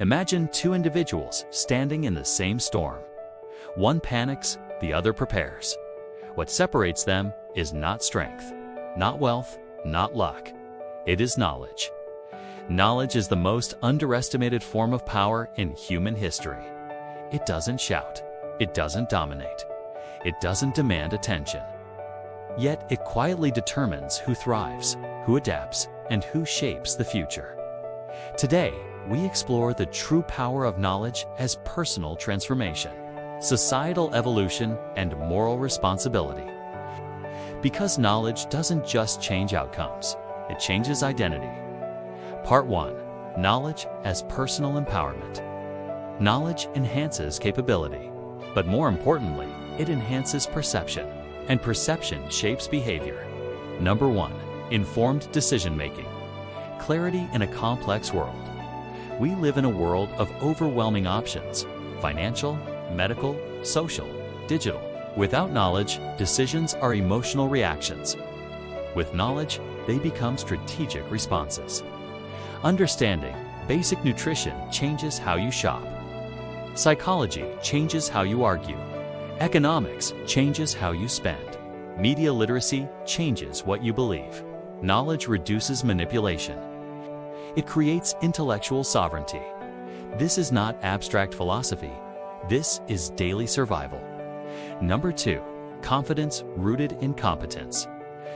Imagine two individuals standing in the same storm. One panics, the other prepares. What separates them is not strength, not wealth, not luck. It is knowledge. Knowledge is the most underestimated form of power in human history. It doesn't shout. It doesn't dominate. It doesn't demand attention. Yet it quietly determines who thrives, who adapts, and who shapes the future. Today, we explore the true power of knowledge as personal transformation, societal evolution, and moral responsibility. Because knowledge doesn't just change outcomes, it changes identity. Part 1. Knowledge as personal empowerment. Knowledge enhances capability, but more importantly, it enhances perception, and perception shapes behavior. Number 1. Informed decision-making. Clarity in a complex world. We live in a world of overwhelming options: financial, medical, social, digital. Without knowledge, decisions are emotional reactions. With knowledge, they become strategic responses. Understanding basic nutrition changes how you shop. Psychology changes how you argue. Economics changes how you spend. Media literacy changes what you believe. Knowledge reduces manipulation. It creates intellectual sovereignty. This is not abstract philosophy. This is daily survival. Number 2. Confidence rooted in competence.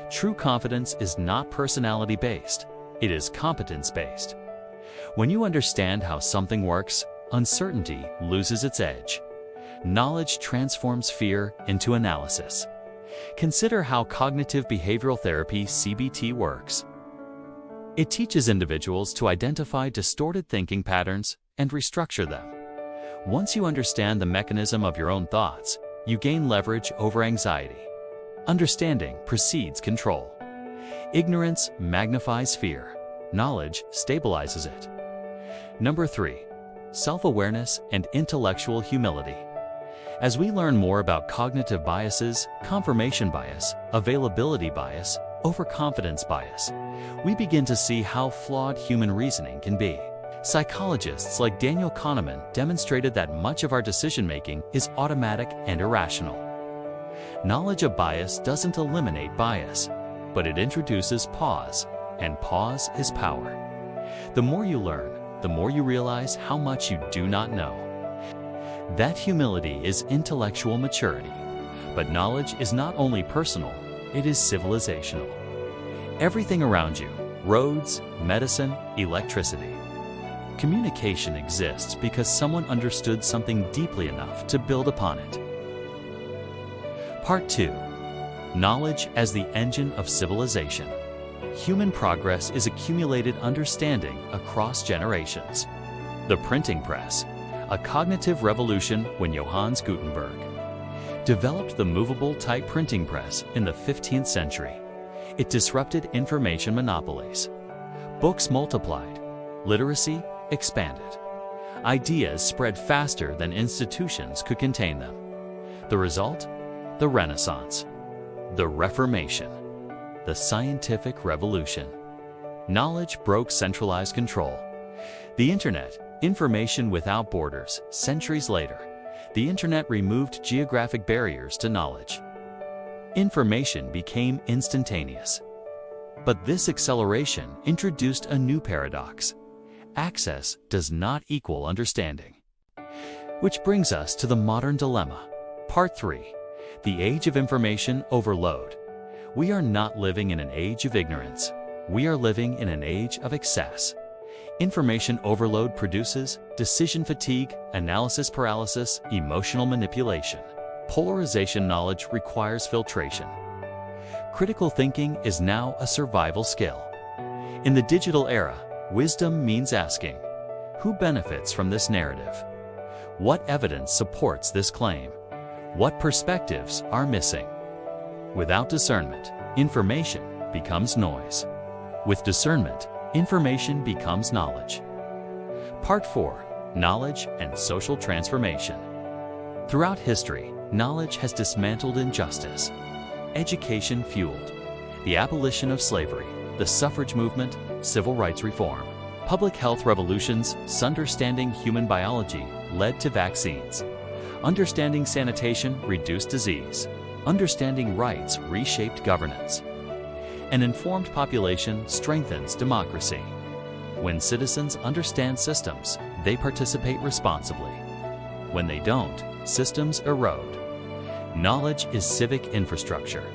True confidence is not personality-based. It is competence-based. When you understand how something works, uncertainty loses its edge. Knowledge transforms fear into analysis. Consider how cognitive behavioral therapy (CBT) works. It teaches individuals to identify distorted thinking patterns and restructure them. Once you understand the mechanism of your own thoughts, you gain leverage over anxiety. Understanding precedes control. Ignorance magnifies fear. Knowledge stabilizes it. Number 3. Self-awareness and intellectual humility. As we learn more about cognitive biases, confirmation bias, availability bias, overconfidence bias, we begin to see how flawed human reasoning can be. Psychologists like Daniel Kahneman demonstrated that much of our decision-making is automatic and irrational. Knowledge of bias doesn't eliminate bias, but it introduces pause, and pause is power. The more you learn, the more you realize how much you do not know. That humility is intellectual maturity, but knowledge is not only personal, it is civilizational. Everything around you, roads, medicine, electricity. Communication exists because someone understood something deeply enough to build upon it. Part 2. Knowledge as the engine of civilization. Human progress is accumulated understanding across generations. The printing press, a cognitive revolution when Johannes Gutenberg developed the movable type printing press in the 15th century. It disrupted information monopolies. Books multiplied. Literacy expanded. Ideas spread faster than institutions could contain them. The result? The Renaissance, the Reformation, the scientific revolution. Knowledge broke centralized control. The Internet, information without borders. Centuries later, the Internet removed geographic barriers to knowledge. Information became instantaneous. But this acceleration introduced a new paradox. Access does not equal understanding. Which brings us to the modern dilemma. Part 3. The age of information overload. We are not living in an age of ignorance. We are living in an age of excess. Information overload produces decision fatigue, analysis paralysis, emotional manipulation. Polarization knowledge requires filtration. Critical thinking is now a survival skill. In the digital era, wisdom means asking, who benefits from this narrative? What evidence supports this claim? What perspectives are missing? Without discernment, information becomes noise. With discernment, information becomes knowledge. Part 4. Knowledge and social transformation. Throughout history, knowledge has dismantled injustice. Education fueled the abolition of slavery, the suffrage movement, civil rights reform. Public health revolutions, understanding human biology, led to vaccines. Understanding sanitation reduced disease. Understanding rights reshaped governance. An informed population strengthens democracy. When citizens understand systems, they participate responsibly. When they don't, systems erode. Knowledge is civic infrastructure.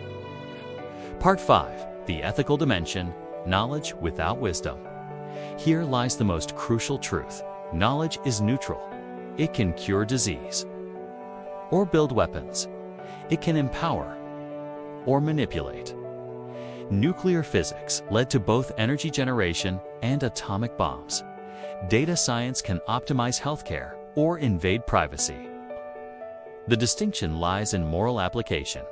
Part 5. The ethical dimension, knowledge without wisdom. Here lies the most crucial truth. Knowledge is neutral. It can cure disease or build weapons. It can empower or manipulate. Nuclear physics led to both energy generation and atomic bombs. Data science can optimize healthcare or invade privacy. The distinction lies in moral application.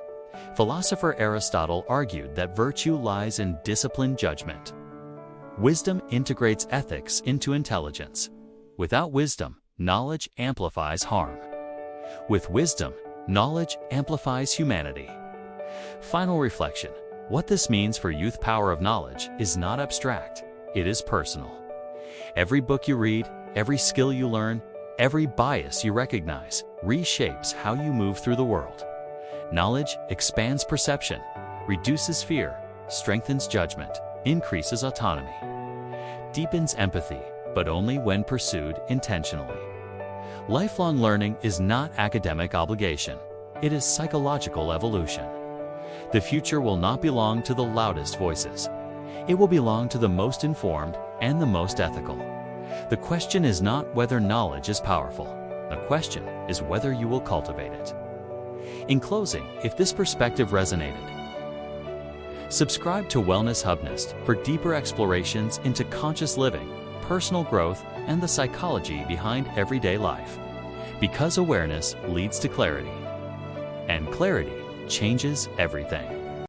Philosopher Aristotle argued that virtue lies in disciplined judgment. Wisdom integrates ethics into intelligence. Without wisdom, knowledge amplifies harm. With wisdom, knowledge amplifies humanity. Final reflection. What this means for youth power of knowledge is not abstract. It is personal. Every book you read, every skill you learn, every bias you recognize reshapes how you move through the world. Knowledge expands perception, reduces fear, strengthens judgment, increases autonomy, deepens empathy, but only when pursued intentionally. Lifelong learning is not academic obligation. It is psychological evolution. The future will not belong to the loudest voices. It will belong to the most informed and the most ethical. The question is not whether knowledge is powerful. The question is whether you will cultivate it. In closing, if this perspective resonated, subscribe to Wellness Hubnest for deeper explorations into conscious living, personal growth, and the psychology behind everyday life. Because awareness leads to clarity, and clarity changes everything.